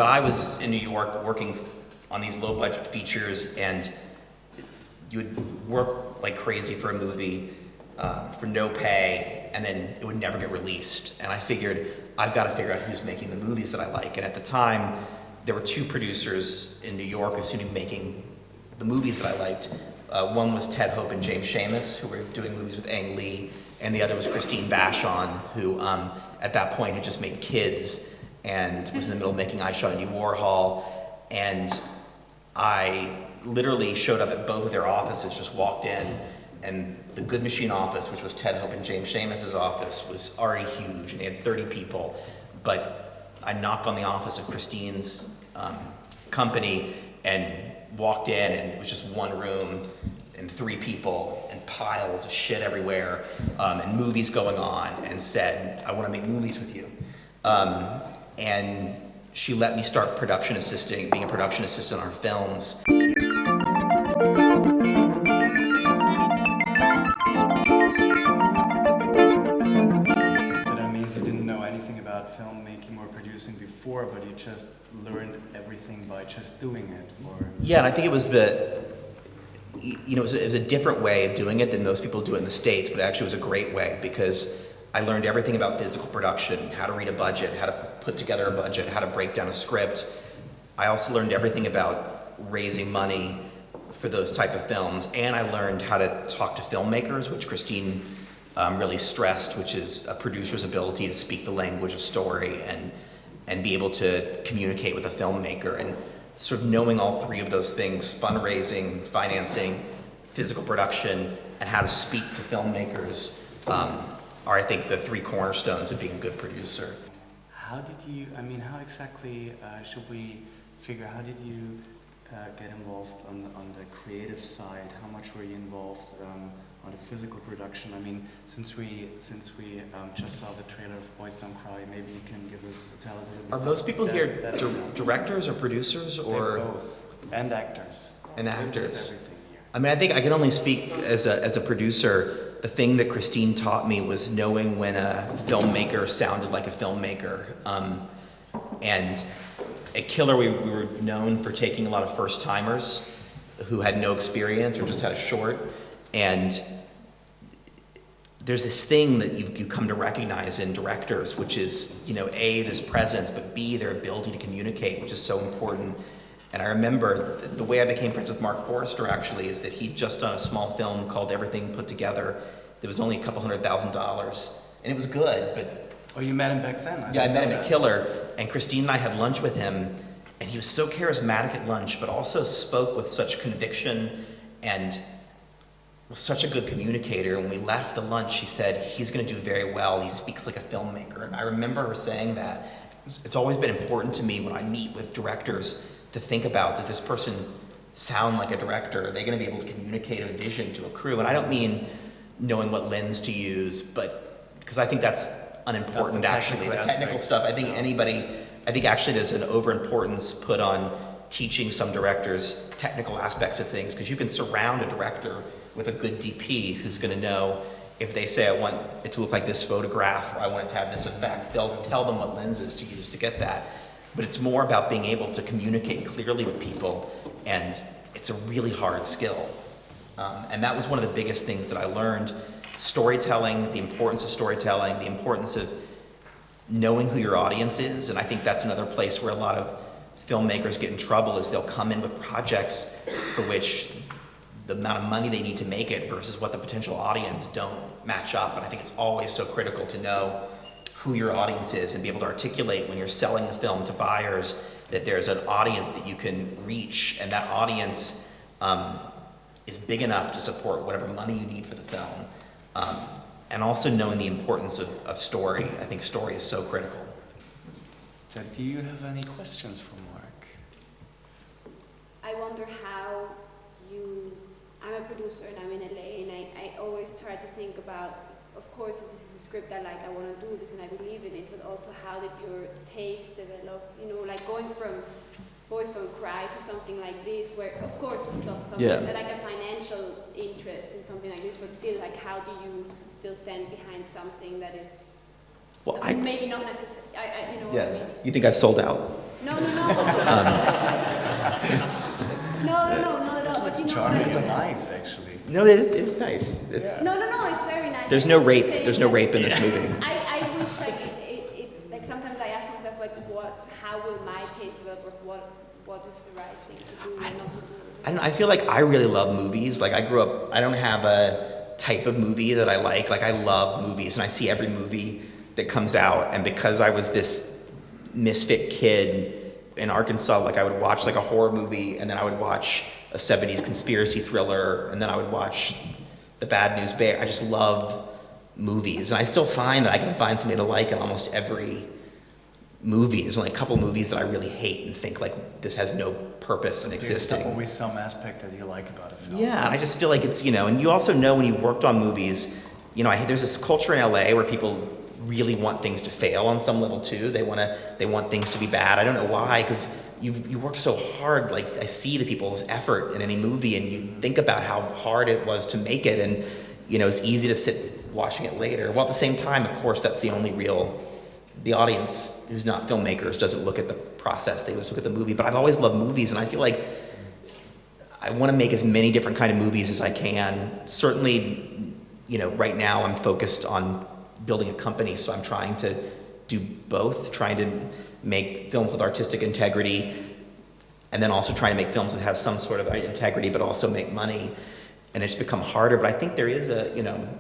but I was in New York working on these low budget features, and you would work like crazy for a movie for no pay, and then it would never get released. And I figured, I've got to figure out who's making the movies that I like. And at the time, there were two producers in New York who seemed to be making the movies that I liked. One was Ted Hope and James Schamus, who were doing movies with Ang Lee, and the other was Christine Vachon, who at that point had just made Kids and was in the middle of making I Shot a New Warhol. And I literally showed up at both of their offices, just walked in, and the Good Machine office, which was Ted Hope and James Schamus's office, was already huge, and they had 30 people. But I knocked on the office of Christine's company and walked in, and it was just one room and 3 people and piles of shit everywhere, and movies going on, and said, I want to make movies with you. And she let me start being a production assistant on her films. So that means you didn't know anything about filmmaking or producing before, but you just learned everything by just doing it, or? Yeah, and I think it was it was a different way of doing it than most people do it in the States, but it actually was a great way, because I learned everything about physical production, how to read a budget, how to put together a budget, how to break down a script. I also learned everything about raising money for those type of films, and I learned how to talk to filmmakers, which Christine really stressed, which is a producer's ability to speak the language of story and be able to communicate with a filmmaker. And sort of knowing all 3 of those things, fundraising, financing, physical production, and how to speak to filmmakers, are, I think, the 3 cornerstones of being a good producer. How exactly should we figure, how did you get involved on the creative side? How much were you involved on the physical production? I mean, since we just saw the trailer of Boys Don't Cry, maybe you can tell us a little bit. Are most people here directors or producers, or? They're both, and actors. And actors. Everything here. I mean, I think I can only speak as a producer. The thing that Christine taught me was knowing when a filmmaker sounded like a filmmaker. And at Killer, we were known for taking a lot of first-timers who had no experience or just had a short. And there's this thing that you come to recognize in directors, which is, A, this presence, but B, their ability to communicate, which is so important. And I remember the way I became friends with Mark Forrester, actually, is that he'd just done a small film called Everything Put Together. There was only a couple $100,000, and it was good, but... Oh, you met him back then? Yeah, I met him at Killer, and Christine and I had lunch with him, and he was so charismatic at lunch, but also spoke with such conviction and was such a good communicator. When we left the lunch, she said, he's going to do very well. He speaks like a filmmaker. And I remember her saying that. It's always been important to me when I meet with directors to think about, does this person sound like a director? Are they going to be able to communicate a vision to a crew? And I don't mean knowing what lens to use, but because I think that's unimportant, actually. The technical stuff, I think actually there's an overimportance put on teaching some directors technical aspects of things, because you can surround a director with a good DP who's going to know, if they say, I want it to look like this photograph, or I want it to have this effect, they'll tell them what lenses to use to get that. But it's more about being able to communicate clearly with people, and it's a really hard skill. And that was one of the biggest things that I learned. Storytelling, the importance of storytelling, the importance of knowing who your audience is. And I think that's another place where a lot of filmmakers get in trouble, is they'll come in with projects for which the amount of money they need to make it versus what the potential audience don't match up. And I think it's always so critical to know who your audience is and be able to articulate when you're selling the film to buyers that there's an audience that you can reach, and that audience is big enough to support whatever money you need for the film. And also knowing the importance of story. I think story is so critical. So do you have any questions for Mark? I wonder how I'm a producer and I'm in LA, and I always try to think about, of course, if this is a script I like, I want to do this and I believe in it, but also how did your taste develop, like going from Boys Don't Cry to something like this, where of course it's also something like a financial interest in something like this, but still, like, how do you still stand behind something that is maybe not necessary? What I mean? You think I sold out? No, no, no. No, not at all. But you know, Charming like, is nice, actually. No, it's nice. It's, Yeah. no, it's very nice. There's I no was rape. saying There's no that rape in this movie. I wish like like sometimes I ask myself like how will my taste develop, or what is the right thing to do and not to do. I don't know, I feel like I really love movies. Like I grew up, I don't have a type of movie that I like. Like I love movies and I see every movie that comes out. And because I was this misfit kid in Arkansas, like I would watch like a horror movie and then I would watch a 70s conspiracy thriller and then I would watch The Bad News Bear. I just love movies. And I still find that I can find something to like in almost every movie. There's only a couple movies that I really hate and think like this has no purpose in existing. There's always some aspect that you like about a film. Yeah, and I just feel like it's, and you also know when you've worked on movies, there's this culture in LA where people really want things to fail on some level too. They want things to be bad. I don't know why, because you work so hard. Like I see the people's effort in any movie, and you think about how hard it was to make it, and it's easy to sit watching it later. Well, at the same time, of course, that's the only real. The audience who's not filmmakers doesn't look at the process, they just look at the movie. But I've always loved movies, and I feel like I want to make as many different kind of movies as I can. Certainly, right now I'm focused on building a company, so I'm trying to do both, trying to make films with artistic integrity, and then also trying to make films that have some sort of integrity, but also make money. And it's become harder, but I think there is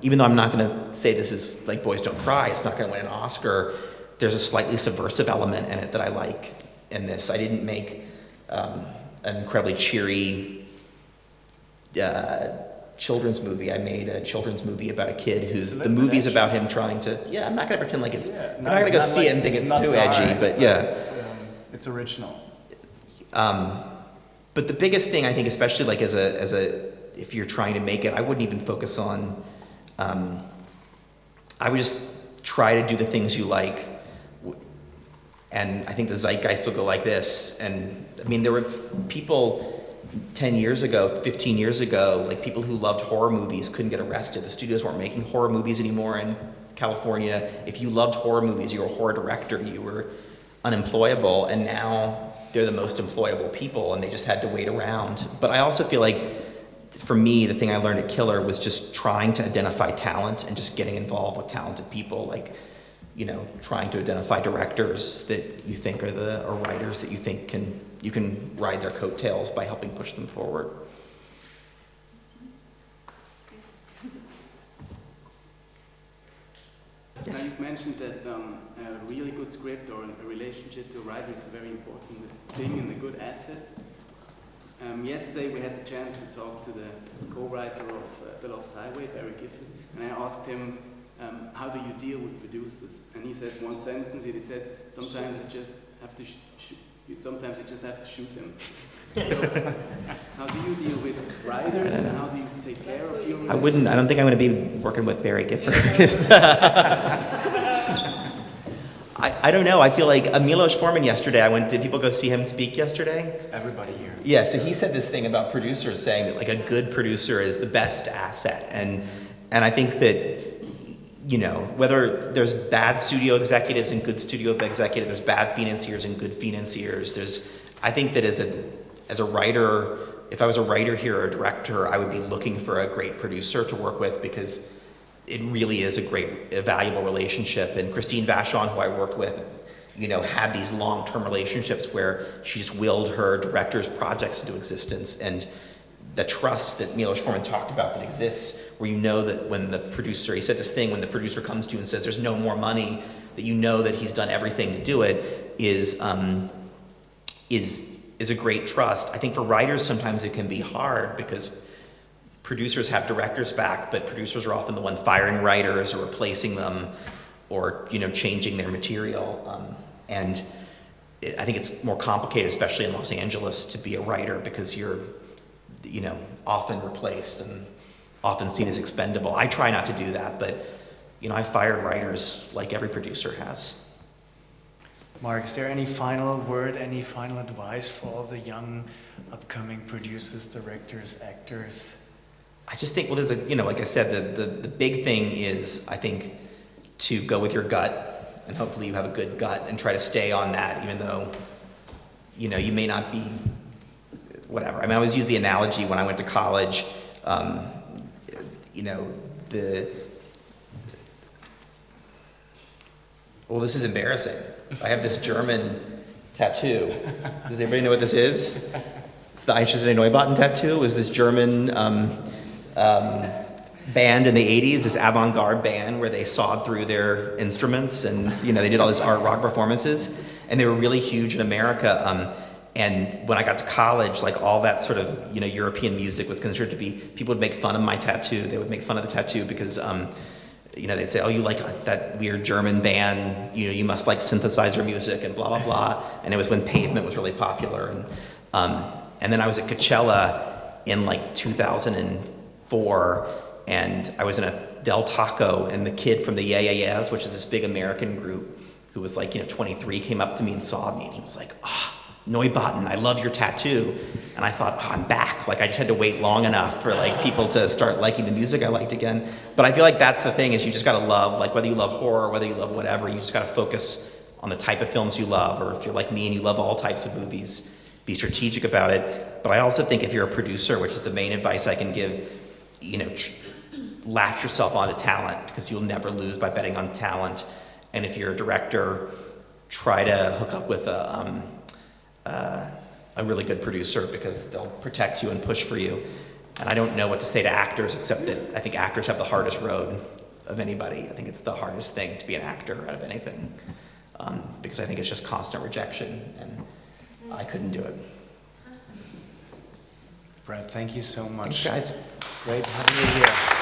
even though I'm not going to say this is like Boys Don't Cry, it's not going to win an Oscar, there's a slightly subversive element in it that I like in this. I didn't make an incredibly cheery children's movie. I made a children's movie about a kid who's, the movie's about him trying to, I'm not going to pretend like it's, I'm not going to go see it and think it's too edgy, but yeah. It's original. But the biggest thing I think, especially like if you're trying to make it, I wouldn't even focus on, I would just try to do the things you like. And I think the zeitgeist will go like this. And I mean, there were people 10 years ago, 15 years ago, like people who loved horror movies couldn't get arrested. The studios weren't making horror movies anymore in California. If you loved horror movies, you were a horror director, you were unemployable. And now they're the most employable people, and they just had to wait around. But I also feel like, for me, the thing I learned at Killer was just trying to identify talent and just getting involved with talented people, like, trying to identify directors that you think are or writers that you think you can ride their coattails by helping push them forward. Now you've mentioned that a really good script or a relationship to a writer is a very important thing and a good asset. Yesterday we had the chance to talk to the co-writer of The Lost Highway, Barry Gifford, and I asked him, how do you deal with producers? And he said one sentence. He said, "Sometimes I just have to sometimes you just have to shoot him." So, how do you deal with writers, and how do you take care of your? I don't think I'm going to be working with Barry Gifford. I don't know. I feel like Milos Forman yesterday. Did people go see him speak yesterday? Everybody here. Yeah. So he said this thing about producers, saying that like a good producer is the best asset, and I think that. Whether there's bad studio executives and good studio executives, there's bad financiers and good financiers. I think that as a writer, if I was a writer here or a director, I would be looking for a great producer to work with, because it really is a valuable relationship. And Christine Vachon, who I worked with, had these long-term relationships where she just willed her director's projects into existence. And the trust that Milos Forman talked about that exists, where that when the producer, he said this thing, when the producer comes to you and says there's no more money, that he's done everything to do it, is a great trust. I think for writers sometimes it can be hard, because producers have directors back, but producers are often the one firing writers or replacing them, or changing their material. And I think it's more complicated, especially in Los Angeles, to be a writer, because you're often replaced and often seen as expendable. I try not to do that, but, I fired writers like every producer has. Mark, is there any final word, any final advice for all the young upcoming producers, directors, actors? I just think, there's like I said, the big thing is, I think, to go with your gut, and hopefully you have a good gut, and try to stay on that, even though you know, you may not be, whatever. I mean, I always use the analogy when I went to college, you know, well, this is embarrassing. I have this German tattoo. Does anybody know what this is? It's the Einstein Neubauten tattoo. It was this German band in the 80s, this avant-garde band where they sawed through their instruments and, you know, they did all these art rock performances, and they were really huge in America. And when I got to college, like all that sort of, you know, European music was considered to be, people would make fun of my tattoo. They would make fun of the tattoo because, you know, they'd say, oh, you like that weird German band, you know, you must like synthesizer music and blah, blah, blah. And it was when Pavement was really popular. And then I was at Coachella in like 2004, and I was in a Del Taco, and the kid from the Yeah Yeah Yeahs, which is this big American group, who was like, you know, 23, came up to me and saw me, and he was like, Neubauten, I love your tattoo. And I thought, I'm back. Like, I just had to wait long enough for like people to start liking the music I liked again. But I feel like that's the thing, is you just gotta love, like whether you love horror, whether you love whatever, you just gotta focus on the type of films you love, or if you're like me and you love all types of movies, be strategic about it. But I also think if you're a producer, which is the main advice I can give, you know, latch yourself onto talent, because you'll never lose by betting on talent. And if you're a director, try to hook up with a really good producer, because they'll protect you and push for you. And I don't know what to say to actors, except that I think actors have the hardest road of anybody. I think it's the hardest thing to be an actor out of anything, because I think it's just constant rejection, and I couldn't do it. Brad, thank you so much. Thanks, guys. Great having you here.